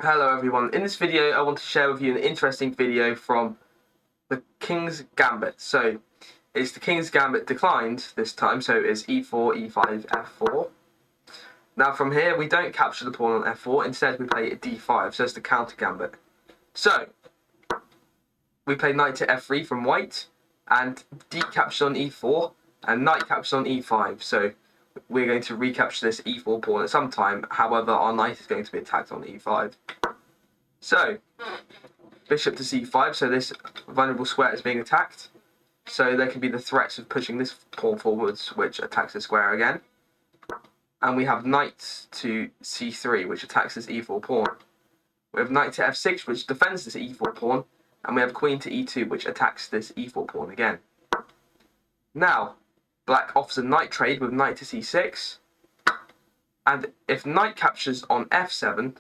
Hello everyone, in this video I want to share with you an interesting video from the King's Gambit. So it's the King's Gambit declined this time, so it's e4, e5, f4. Now from here we don't capture the pawn on f4, instead we play d5, so it's the counter gambit. So we play knight to f3 from white, and d captures on e4, and knight captures on e5, so we're going to recapture this e4 pawn at some time. However, our knight is going to be attacked on e5. So, bishop to c5, so this vulnerable square is being attacked. So there can be the threats of pushing this pawn forwards, which attacks the square again. And we have knight to c3, which attacks this e4 pawn. We have knight to f6, which defends this e4 pawn. And we have queen to e2, which attacks this e4 pawn again. Now, black offers a knight trade with knight to c6. And if knight captures on f7,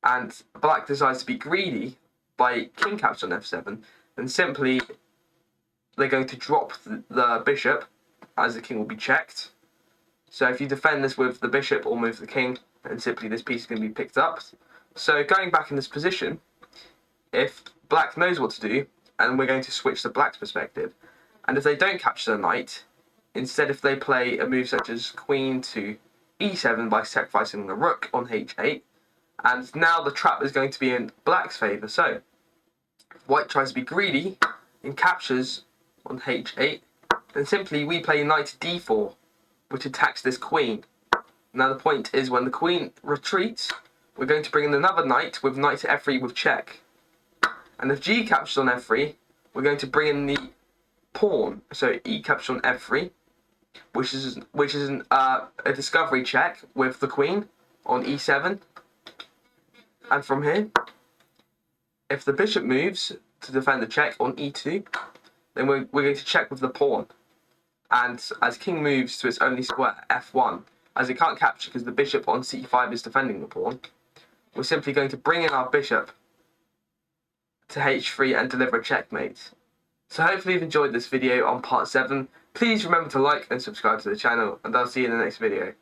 and black decides to be greedy by king capture on f7, then simply they're going to drop the bishop, as the king will be checked. So if you defend this with the bishop or move the king, then simply this piece is going to be picked up. So going back in this position, if black knows what to do, and we're going to switch to black's perspective, and if they don't capture the knight, instead if they play a move such as queen to e7 by sacrificing the rook on h8, and now the trap is going to be in black's favour. So if white tries to be greedy and captures on h8, then simply we play knight to d4, which attacks this queen. Now the point is, when the queen retreats, we're going to bring in another knight with knight to f3 with check. And if g captures on f3, we're going to bring in the pawn, so e captures on f3, which is a discovery check with the queen on e7. And from here, if the bishop moves to defend the check on e2, then we're going to check with the pawn. And as king moves to its only square, f1, as it can't capture because the bishop on c5 is defending the pawn, we're simply going to bring in our bishop to h3 and deliver a checkmate. So hopefully you've enjoyed this video on part 7. Please remember to like and subscribe to the channel, and I'll see you in the next video.